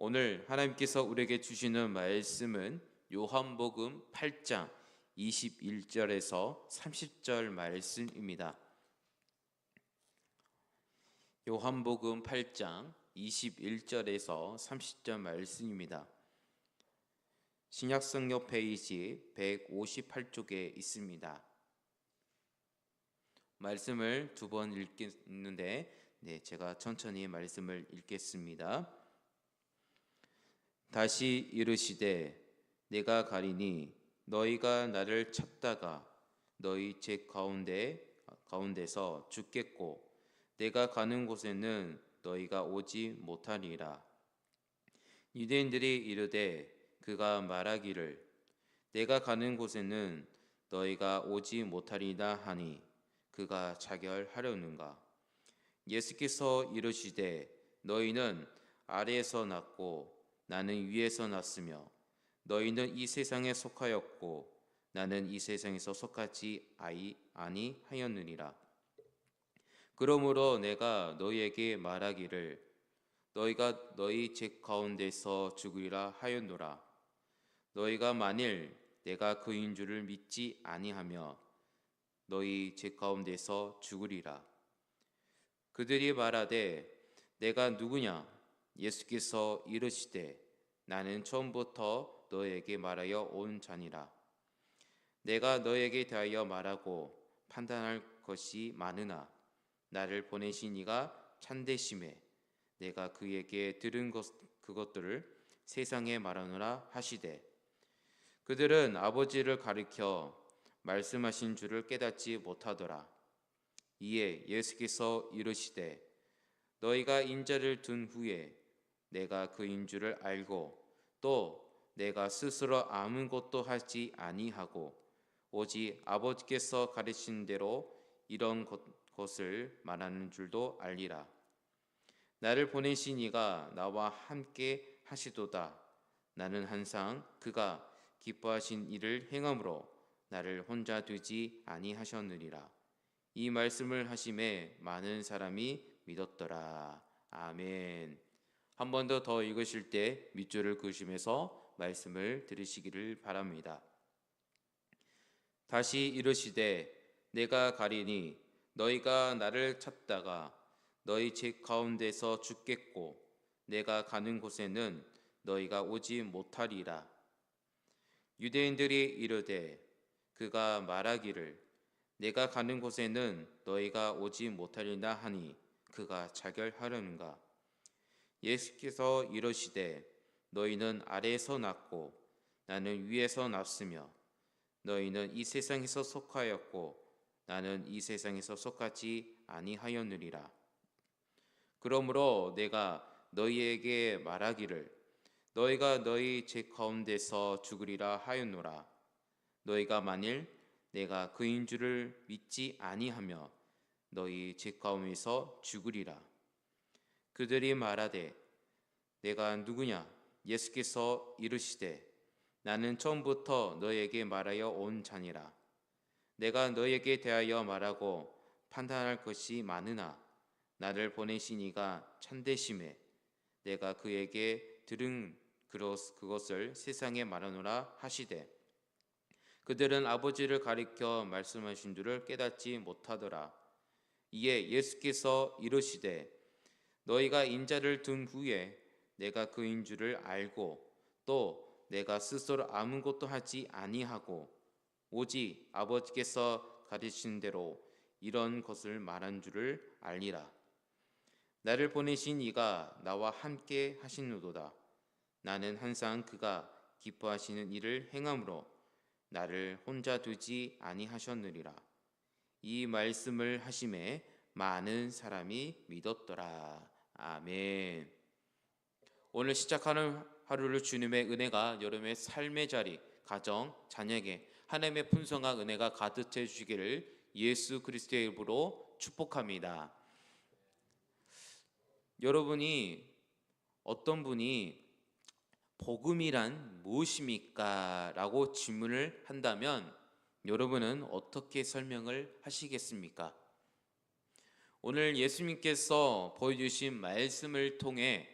오늘 하나님께서 우리에게 주시는 말씀은 요한복음 8장 21절에서 30절 말씀입니다. 요한복음 8장 21절에서 30절 말씀입니다. 신약성경 페이지 158쪽에 있습니다. 말씀을 두 번 읽겠는데 제가 천천히 말씀을 읽겠습니다. 다시 이르시되 내가 가리니 너희가 나를 찾다가 너희 제 가운데서 죽겠고 내가 가는 곳에는 너희가 오지 못하리라. 유대인들이 이르되 그가 말하기를 내가 가는 곳에는 너희가 오지 못하리라 하니 그가 자결하려는가? 예수께서 이르시되 너희는 아래에서 났고 나는 위에서 났으며 너희는 이 세상에 속하였고 나는 이 세상에서 속하지 아니하였느니라. 그러므로 내가 너희에게 말하기를 너희가 너희 제 가운데서 죽으리라 하였노라. 너희가 만일 내가 그인 줄을 믿지 아니하며 너희 제 가운데서 죽으리라. 그들이 말하되 내가 누구냐? 예수께서 이르시되 나는 처음부터 너에게 말하여 온 자니라. 내가 너에게 대하여 말하고 판단할 것이 많으나 나를 보내신 이가 참되심에 내가 그에게 들은 그것들을 세상에 말하노라 하시되 그들은 아버지를 가리켜 말씀하신 줄을 깨닫지 못하더라. 이에 예수께서 이르시되 너희가 인자를 둔 후에 내가 그인 줄을 알고 또 내가 스스로 아무것도 하지 아니하고 오직 아버지께서 가르친 대로 이런 것을 말하는 줄도 알리라. 나를 보내신 이가 나와 함께 하시도다. 나는 항상 그가 기뻐하신 일을 행함으로 나를 혼자 두지 아니하셨느니라. 이 말씀을 하심에 많은 사람이 믿었더라. 아멘. 한 번 더 읽으실 때 밑줄을 그으시면서 말씀을 들으시기를 바랍니다. 다시 이르시되 내가 가리니 너희가 나를 찾다가 너희 제 가운데서 죽겠고 내가 가는 곳에는 너희가 오지 못하리라. 유대인들이 이르되 그가 말하기를 내가 가는 곳에는 너희가 오지 못하리라 하니 그가 자결하려는가? 예수께서 이르시되 너희는 아래에서 났고 나는 위에서 났으며 너희는 이 세상에서 속하였고 나는 이 세상에서 속하지 아니하였느니라. 그러므로 내가 너희에게 말하기를 너희가 너희 제 가운데서 죽으리라 하였노라. 너희가 만일 내가 그인 줄을 믿지 아니하며 너희 제 가운데서 죽으리라. 그들이 말하되 내가 누구냐? 예수께서 이르시되 나는 처음부터 너에게 말하여 온 자니라. 내가 너에게 대하여 말하고 판단할 것이 많으나 나를 보내신 이가 참되심에 내가 그에게 들은 그것을 세상에 말하노라 하시되 그들은 아버지를 가리켜 말씀하신 줄을 깨닫지 못하더라. 이에 예수께서 이르시되 너희가 인자를 둔 후에 내가 그인 줄을 알고 또 내가 스스로 아무것도 하지 아니하고 오직 아버지께서 가르치신 대로 이런 것을 말한 줄을 알리라. 나를 보내신 이가 나와 함께 하시노도다. 나는 항상 그가 기뻐하시는 일을 행함으로 나를 혼자 두지 아니하셨느니라. 이 말씀을 하심에 많은 사람이 믿었더라. 아멘. 오늘 시작하는 하루를 주님의 은혜가 여러분의 삶의 자리, 가정, 자녀에게 하나님의 풍성한 은혜가 가득해 주시기를 예수 그리스도의 이름으로 축복합니다. 여러분이 어떤 분이 복음이란 무엇입니까? 라고 질문을 한다면 여러분은 어떻게 설명을 하시겠습니까? 오늘 예수님께서 보여주신 말씀을 통해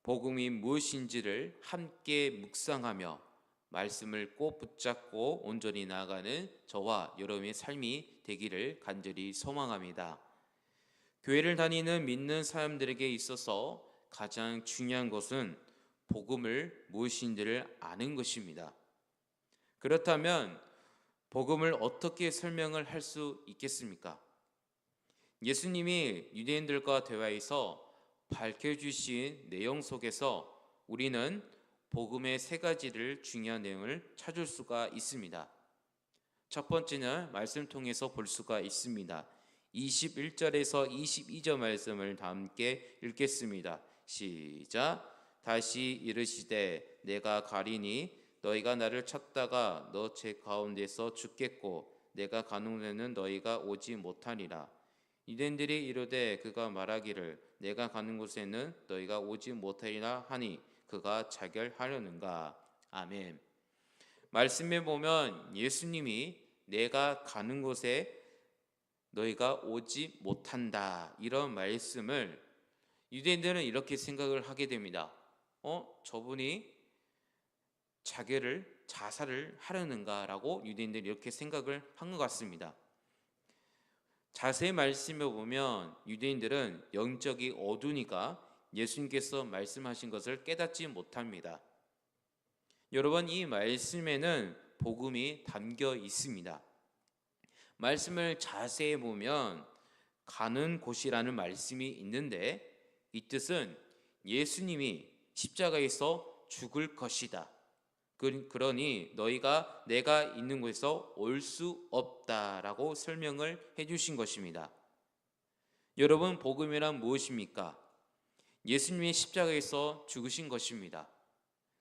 복음이 무엇인지를 함께 묵상하며 말씀을 꼭 붙잡고 온전히 나아가는 저와 여러분의 삶이 되기를 간절히 소망합니다. 교회를 다니는 믿는 사람들에게 있어서 가장 중요한 것은 복음을 무엇인지를 아는 것입니다. 그렇다면 복음을 어떻게 설명을 할 수 있겠습니까? 예수님이 유대인들과 대화에서 밝혀주신 내용 속에서 우리는 복음의 세 가지를 중요한 내용을 찾을 수가 있습니다. 첫 번째는 말씀 통해서 볼 수가 있습니다. 21절에서 22절 말씀을 다 함께 읽겠습니다. 시작. 다시 이르시되 내가 가리니 너희가 나를 찾다가 너 제 가운데서 죽겠고 내가 가는 데는 너희가 오지 못하리라. 유대인들이 이르되 그가 말하기를 내가 가는 곳에는 너희가 오지 못하리라 하니 그가 자결하려는가. 아멘. 말씀에 보면 예수님이 내가 가는 곳에 너희가 오지 못한다 이런 말씀을 유대인들은 이렇게 생각을 하게 됩니다. 저분이 자살을 하려는가라고 유대인들이 이렇게 생각을 한 것 같습니다. 자세히 말씀해 보면 유대인들은 영적이 어두우니까 예수님께서 말씀하신 것을 깨닫지 못합니다. 여러분, 이 말씀에는 복음이 담겨 있습니다. 말씀을 자세히 보면 가는 곳이라는 말씀이 있는데 이 뜻은 예수님이 십자가에서 죽을 것이다. 그러니 너희가 내가 있는 곳에서 올 수 없다라고 설명을 해주신 것입니다. 여러분, 복음이란 무엇입니까? 예수님이 십자가에서 죽으신 것입니다.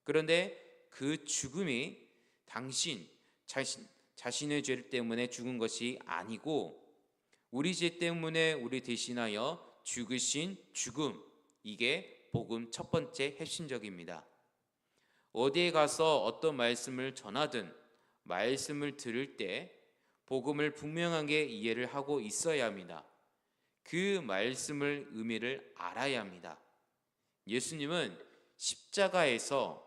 그런데 그 죽음이 자신의 죄 때문에 죽은 것이 아니고 우리 죄 때문에 우리 대신하여 죽으신 죽음, 이게 복음 첫 번째 핵심적입니다. 어디에 가서 어떤 말씀을 전하든 말씀을 들을 때 복음을 분명하게 이해를 하고 있어야 합니다. 그 말씀을 의미를 알아야 합니다. 예수님은 십자가에서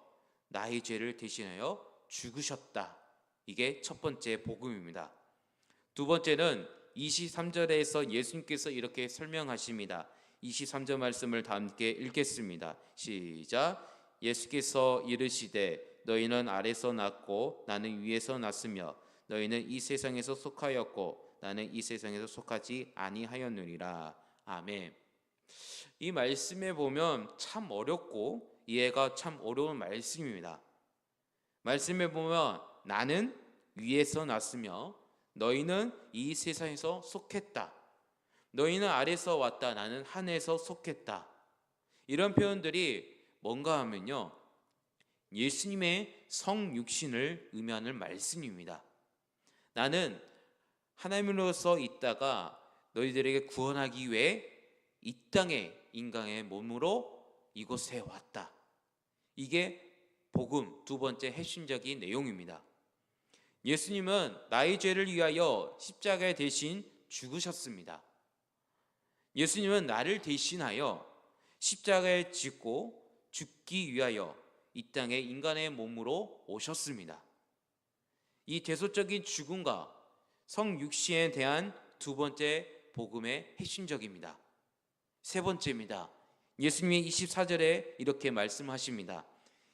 나의 죄를 대신하여 죽으셨다. 이게 첫 번째 복음입니다. 두 번째는 23절에서 예수님께서 이렇게 설명하십니다. 23절 말씀을 다 함께 읽겠습니다. 시작. 예수께서 이르시되 너희는 아래서 났고 나는 위에서 났으며 너희는 이 세상에서 속하였고 나는 이 세상에서 속하지 아니하였느니라. 아멘. 이 말씀에 보면 참 어렵고 이해가 참 어려운 말씀입니다. 말씀에 보면 나는 위에서 났으며 너희는 이 세상에서 속했다. 너희는 아래서 왔다. 나는 하늘에서 속했다. 이런 표현들이 뭔가 하면요, 예수님의 성육신을 의미하는 말씀입니다. 나는 하나님으로서 있다가 너희들에게 구원하기 위해 이 땅에 인간의 몸으로 이곳에 왔다. 이게 복음 두 번째 핵심적인 내용입니다. 예수님은 나의 죄를 위하여 십자가에 대신 죽으셨습니다. 예수님은 나를 대신하여 십자가에 짓고 죽기 위하여 이 땅에 인간의 몸으로 오셨습니다. 이 대속적인 죽음과 성육신에 대한 두 번째 복음의 핵심적입니다. 세 번째입니다. 예수님이 24절에 이렇게 말씀하십니다.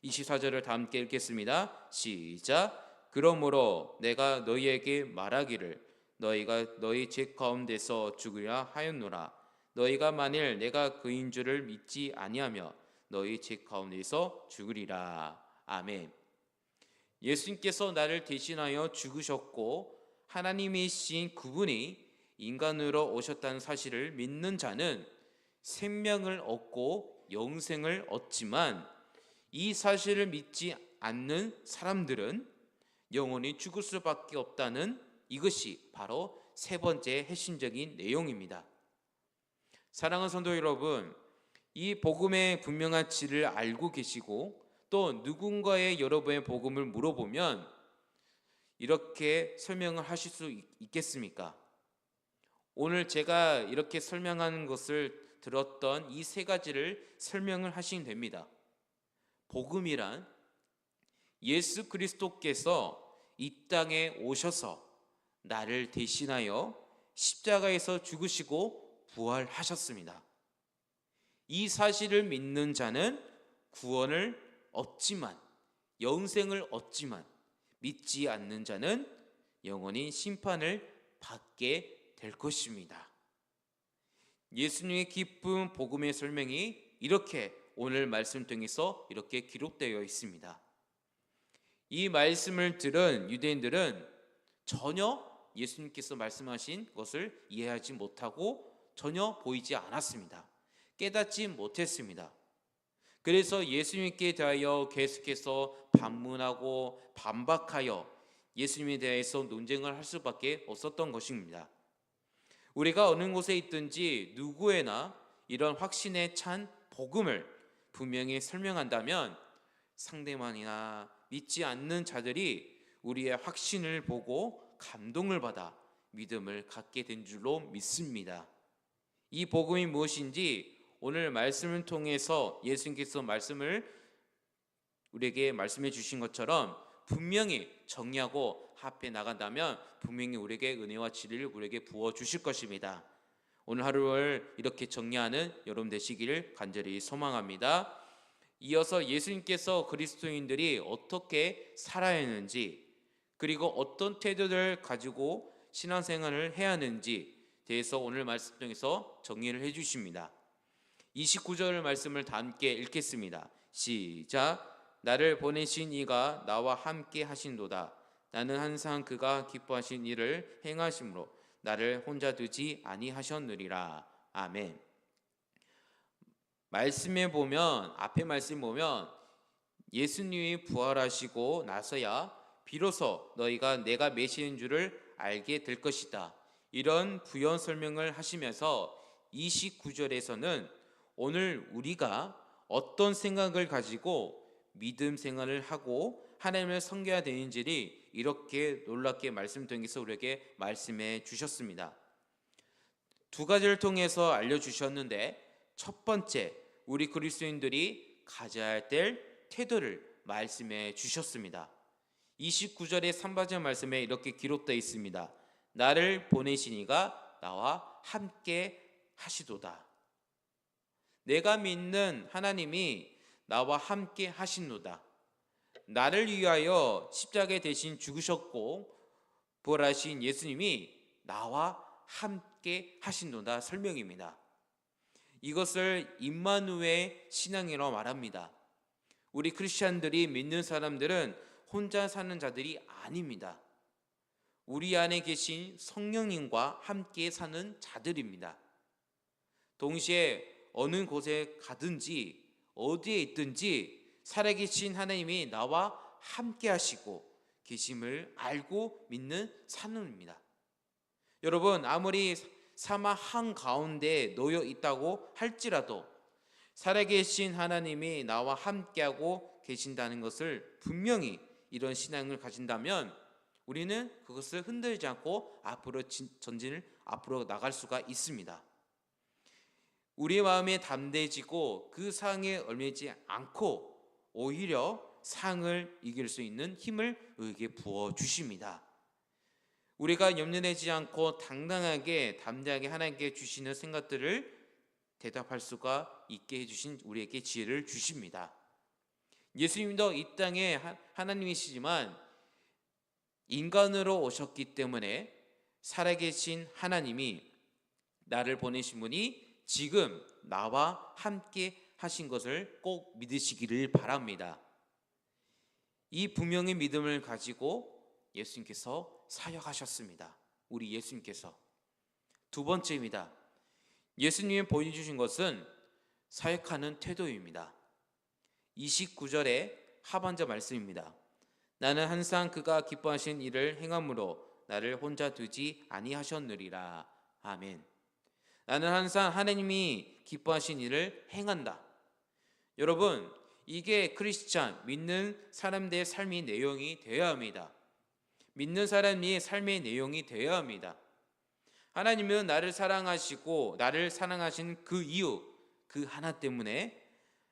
24절을 다 함께 읽겠습니다. 시작. 그러므로 내가 너희에게 말하기를 너희가 너희 죄 가운데서 죽으려 하였노라. 너희가 만일 내가 그인 줄을 믿지 아니하며 너희 죄 가운데서 죽으리라. 아멘. 예수님께서 나를 대신하여 죽으셨고 하나님이신 그분이 인간으로 오셨다는 사실을 믿는 자는 생명을 얻고 영생을 얻지만 이 사실을 믿지 않는 사람들은 영원히 죽을 수밖에 없다는 이것이 바로 세 번째 핵심적인 내용입니다. 사랑하는 성도 여러분, 이 복음의 분명한 질을 알고 계시고 또 누군가의 여러분의 복음을 물어보면 이렇게 설명을 하실 수 있겠습니까? 오늘 제가 이렇게 설명하는 것을 들었던 이 세 가지를 설명을 하시면 됩니다. 복음이란 예수 그리스도께서 이 땅에 오셔서 나를 대신하여 십자가에서 죽으시고 부활하셨습니다. 이 사실을 믿는 자는 구원을 얻지만, 영생을 얻지만, 믿지 않는 자는 영원히 심판을 받게 될 것입니다. 예수님의 기쁜 복음의 설명이 이렇게 오늘 말씀 통해서 이렇게 기록되어 있습니다. 이 말씀을 들은 유대인들은 전혀 예수님께서 말씀하신 것을 이해하지 못하고 전혀 보이지 않았습니다. 깨닫지 못했습니다. 그래서 예수님께 대하여 계속해서 반문하고 반박하여 예수님에 대해서 논쟁을 할 수밖에 없었던 것입니다. 우리가 어느 곳에 있든지 누구에나 이런 확신에 찬 복음을 분명히 설명한다면 상대방이나 믿지 않는 자들이 우리의 확신을 보고 감동을 받아 믿음을 갖게 된 줄로 믿습니다. 이 복음이 무엇인지 오늘 말씀을 통해서 예수님께서 말씀을 우리에게 말씀해 주신 것처럼 분명히 정리하고 합해 나간다면 분명히 우리에게 은혜와 진리를 우리에게 부어 주실 것입니다. 오늘 하루를 이렇게 정리하는 여러분 되시기를 간절히 소망합니다. 이어서 예수님께서 그리스도인들이 어떻게 살아야 하는지, 그리고 어떤 태도를 가지고 신앙생활을 해야 하는지 대해서 오늘 말씀 통해서 정리를 해 주십니다. 29절 말씀을 다 함께 읽겠습니다. 시작. 나를 보내신 이가 나와 함께 하신도다. 나는 항상 그가 기뻐하신 일을 행하심으로 나를 혼자 두지 아니하셨느니라. 아멘. 말씀에 보면, 앞에 말씀 보면 예수님이 부활하시고 나서야 비로소 너희가 내가 메시아인 줄을 알게 될 것이다. 이런 부연 설명을 하시면서 29절에서는 오늘 우리가 어떤 생각을 가지고 믿음 생활을 하고 하나님을 섬겨야 되는지를 이렇게 놀랍게 말씀 통해서 우리에게 말씀해 주셨습니다. 두 가지를 통해서 알려주셨는데, 첫 번째, 우리 그리스도인들이 가져야 될 태도를 말씀해 주셨습니다. 29절의 3절 말씀에 이렇게 기록되어 있습니다. 나를 보내신 이가 나와 함께 하시도다. 내가 믿는 하나님이 나와 함께 하시노다. 나를 위하여 십자가에 대신 죽으셨고 부활하신 예수님이 나와 함께 하시노다 설명입니다. 이것을 임마누엘 신앙이라고 말합니다. 우리 크리스찬들이 믿는 사람들은 혼자 사는 자들이 아닙니다. 우리 안에 계신 성령님과 함께 사는 자들입니다. 동시에 어느 곳에 가든지 어디에 있든지 살아계신 하나님이 나와 함께 하시고 계심을 알고 믿는 사람입니다. 여러분, 아무리 사막 한가운데 놓여 있다고 할지라도 살아계신 하나님이 나와 함께하고 계신다는 것을 분명히 이런 신앙을 가진다면 우리는 그것을 흔들지 않고 앞으로 전진을 앞으로 나갈 수가 있습니다. 우리의 마음에 담대해지고 그 상황에 얽매이지 않고 오히려 상을 이길 수 있는 힘을 우리에게 부어주십니다. 우리가 염려내지 않고 당당하게 담대하게 하나님께 주시는 생각들을 대답할 수가 있게 해주신 우리에게 지혜를 주십니다. 예수님도 이 땅에 하나님이시지만 인간으로 오셨기 때문에 살아계신 하나님이 나를 보내신 분이 지금 나와 함께 하신 것을 꼭 믿으시기를 바랍니다. 이 분명히 믿음을 가지고 예수님께서 사역하셨습니다. 우리 예수님께서. 두 번째입니다. 예수님이 보여주신 것은 사역하는 태도입니다. 29절의 하반절 말씀입니다. 나는 항상 그가 기뻐하신 일을 행함으로 나를 혼자 두지 아니하셨느니라. 아멘. 나는 항상 하나님이 기뻐하신 일을 행한다. 여러분, 이게 크리스찬, 믿는 사람들의 삶의 내용이 되어야 합니다. 믿는 사람이 삶의 내용이 되어야 합니다. 하나님은 나를 사랑하시고 나를 사랑하신 그 이유, 그 하나 때문에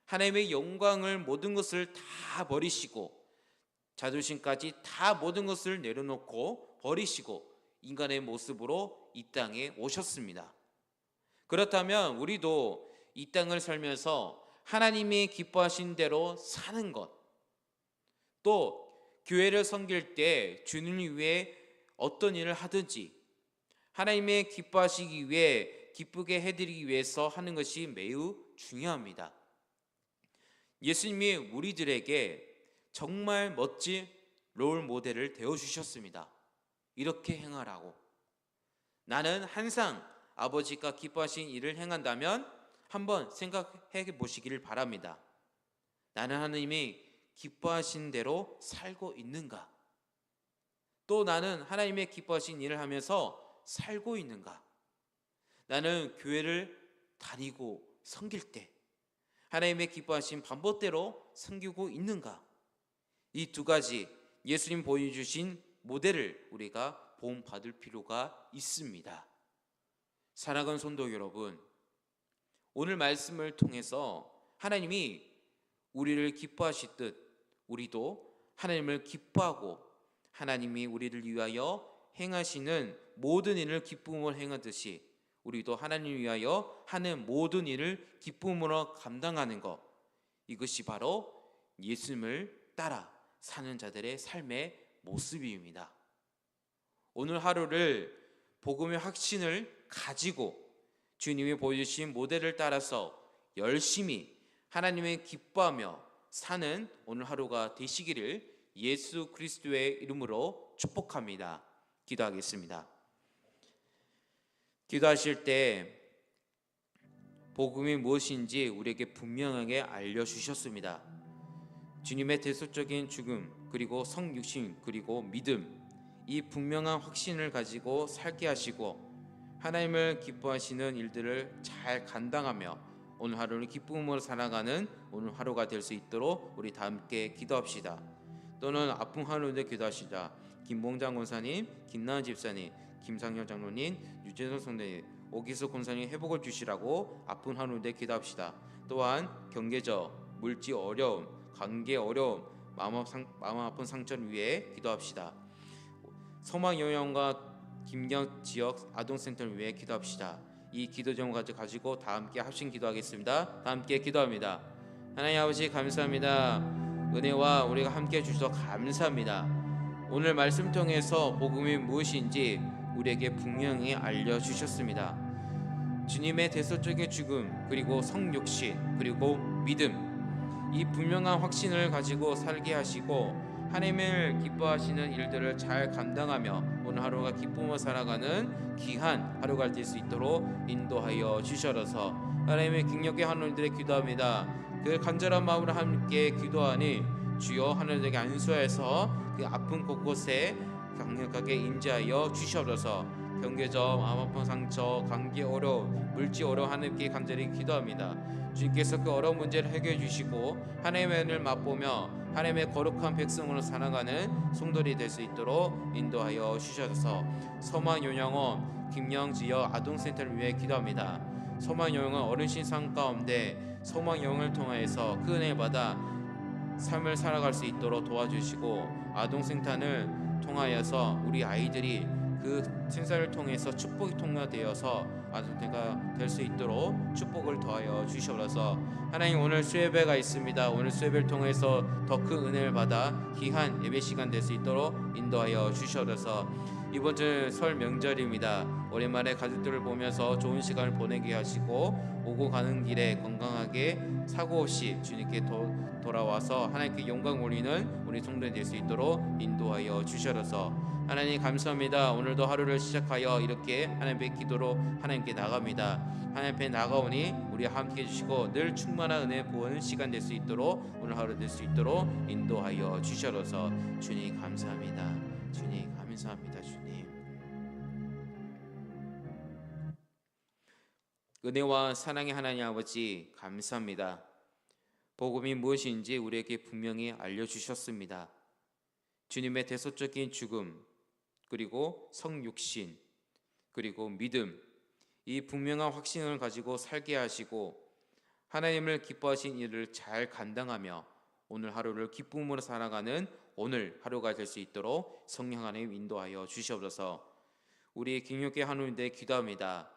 하나님의 영광을 모든 것을 다 버리시고 자존심까지 다 모든 것을 내려놓고 버리시고 인간의 모습으로 이 땅에 오셨습니다. 그렇다면 우리도 이 땅을 살면서 하나님이 기뻐하신 대로 사는 것, 또 교회를 섬길 때 주님을 위해 어떤 일을 하든지 하나님의 기뻐하시기 위해 기쁘게 해드리기 위해서 하는 것이 매우 중요합니다. 예수님이 우리들에게 정말 멋진 롤 모델을 되어주셨습니다. 이렇게 행하라고. 나는 항상 아버지가 기뻐하신 일을 행한다면 한번 생각해 보시기를 바랍니다. 나는 하나님이 기뻐하신 대로 살고 있는가? 또 나는 하나님의 기뻐하신 일을 하면서 살고 있는가? 나는 교회를 다니고 섬길 때 하나님의 기뻐하신 방법대로 섬기고 있는가? 이 두 가지 예수님 보여주신 모델을 우리가 본받을 필요가 있습니다. 사랑하는 성도 여러분, 오늘 말씀을 통해서 하나님이 우리를 기뻐하시듯 우리도 하나님을 기뻐하고 하나님이 우리를 위하여 행하시는 모든 일을 기쁨으로 행하듯이 우리도 하나님을 위하여 하는 모든 일을 기쁨으로 감당하는 것, 이것이 바로 예수님을 따라 사는 자들의 삶의 모습입니다. 오늘 하루를 복음의 확신을 가지고 주님이 보여주신 모델을 따라서 열심히 하나님을 기뻐하며 사는 오늘 하루가 되시기를 예수 그리스도의 이름으로 축복합니다. 기도하겠습니다. 기도하실 때 복음이 무엇인지 우리에게 분명하게 알려주셨습니다. 주님의 대속적인 죽음, 그리고 성육신, 그리고 믿음, 이 분명한 확신을 가지고 살게 하시고 하나님을 기뻐하시는 일들을 잘 감당하며 오늘 하루를 기쁨으로 살아가는 오늘 하루가 될 수 있도록 우리 다 함께 기도합시다. 또는 아픈 하루인데 기도하시자. 김봉장 권사님, 김나은 집사님, 김상현 장로님, 유재선 선생님, 오기수 권사님 회복을 주시라고 아픈 하루인데 기도합시다. 또한 경제적, 물질 어려움, 관계 어려움, 마음 아픈 상처를 위해 기도합시다. 소망영양과 김경 지역 아동센터를 위해 기도합시다. 이 기도 제목을 가지고 다 함께 합심 기도하겠습니다. 다 함께 기도합니다. 하나님 아버지 감사합니다. 은혜와 우리가 함께 해주셔서 감사합니다. 오늘 말씀 통해서 복음이 무엇인지 우리에게 분명히 알려주셨습니다. 주님의 대속적인 죽음, 그리고 성육신, 그리고 믿음, 이 분명한 확신을 가지고 살게 하시고 하나님을 기뻐하시는 일들을 잘 감당하며 오늘 하루가 기쁨으로 살아가는 귀한 하루가 될 수 있도록 인도하여 주셔서 하나님의 능력의 하나님들의 기도합니다. 그 간절한 마음으로 함께 기도하니 주여 하나님에게 안수하여서 그 아픈 곳곳에 강력하게 임재하여 주셔서 경계적 마음 아픈 상처, 관계 어려움, 물질 어려움 하나님께 간절히 기도합니다. 주님께서 그 어려운 문제를 해결해 주시고 하나님의 은혜를 맛보며 하나님의 거룩한 백성으로 살아가는 성도들이 될 수 있도록 인도하여 주셔서 소망요양원 김영지역 아동센터를 위해 기도합니다. 소망요양원 어르신 삶 가운데 소망요양을 통하여서 그 은혜를 받아 삶을 살아갈 수 있도록 도와주시고 아동센터를 통하여서 우리 아이들이 그 생사를 통해서 축복이 통과되어서 아동센터가 될 수 있도록 축복을 더하여 주셔서 하나님 오늘 수예배가 있습니다. 오늘 수예배를 통해서 더 큰 은혜를 받아 귀한 예배 시간 될 수 있도록 인도하여 주셔서 이번 주 설 명절입니다. 오랜만에 가족들을 보면서 좋은 시간을 보내게 하시고 오고 가는 길에 건강하게 사고 없이 주님께 돌아와서 하나님께 영광 올리는 우리 성도들 될 수 있도록 인도하여 주셔서 하나님 감사합니다. 오늘도 하루를 시작하여 이렇게 하나님의 기도로 하나님께 나갑니다. 하나님 앞에 나가오니 우리 함께 해주시고 늘 충만한 은혜 부어는 시간 될 수 있도록 오늘 하루 될 수 있도록 인도하여 주셔서 주님 감사합니다. 주님 감사합니다. 주님 은혜와 사랑의 하나님 아버지 감사합니다. 복음이 무엇인지 우리에게 분명히 알려주셨습니다. 주님의 대속적인 죽음, 그리고 성육신, 그리고 믿음, 이 분명한 확신을 가지고 살게 하시고 하나님을 기뻐하신 일을 잘 감당하며 오늘 하루를 기쁨으로 살아가는 오늘 하루가 될 수 있도록 성령 하나님 인도하여 주시옵소서. 우리 김용기 하나님께 기도합니다.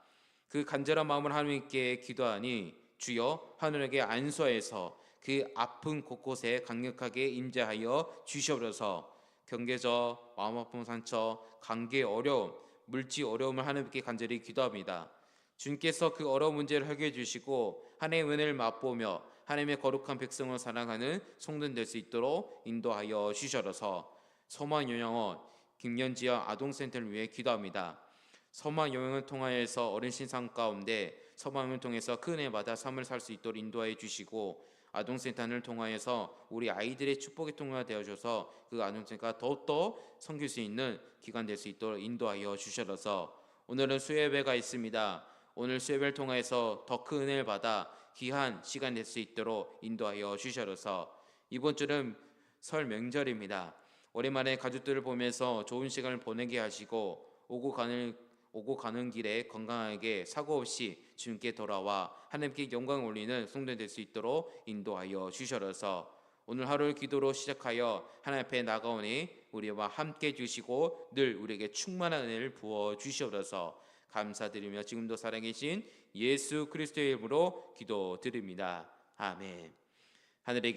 그 간절한 마음을 하나님께 기도하니 주여 하늘에게 안수하여서 그 아픈 곳곳에 강력하게 임재하여 주시옵소서. 경계저, 마음 아픈 상처, 관계 어려움, 물질 어려움을 하나님께 간절히 기도합니다. 주님께서 그 어려운 문제를 해결해 주시고 하나님의 은혜를 맛보며 하나님의 거룩한 백성을 사랑하는 성도들 될 수 있도록 인도하여 주셔서 서만요양원 김연지와 아동센터를 위해 기도합니다. 서만요양을 통하여서 어린 신상 가운데 서만을 통해서 큰 은혜 받아 삶을 살 수 있도록 인도하여 주시고 아동센터를 통하여서 우리 아이들의 축복의 통로가 되어줘서 그 아동센터가 더욱더 섬길 수 있는 기관 될 수 있도록 인도하여 주셔서 오늘은 수요예배가 있습니다. 오늘 수요예배를 통해서 더 큰 은혜를 받아 귀한 시간 될 수 있도록 인도하여 주셔서 이번 주는 설 명절입니다. 오랜만에 가족들을 보면서 좋은 시간을 보내게 하시고 오고 가는 길에 건강하게 사고 없이 주님께 돌아와 하나님께 영광을 올리는 성도들 될 수 있도록 인도하여 주셔서 오늘 하루를 기도로 시작하여 하나님 앞에 나가오니 우리와 함께 주시고 늘 우리에게 충만한 은혜를 부어 주시옵소서. 감사드리며 지금도 살아계신 예수 그리스도의 이름으로 기도드립니다. 아멘. 하늘에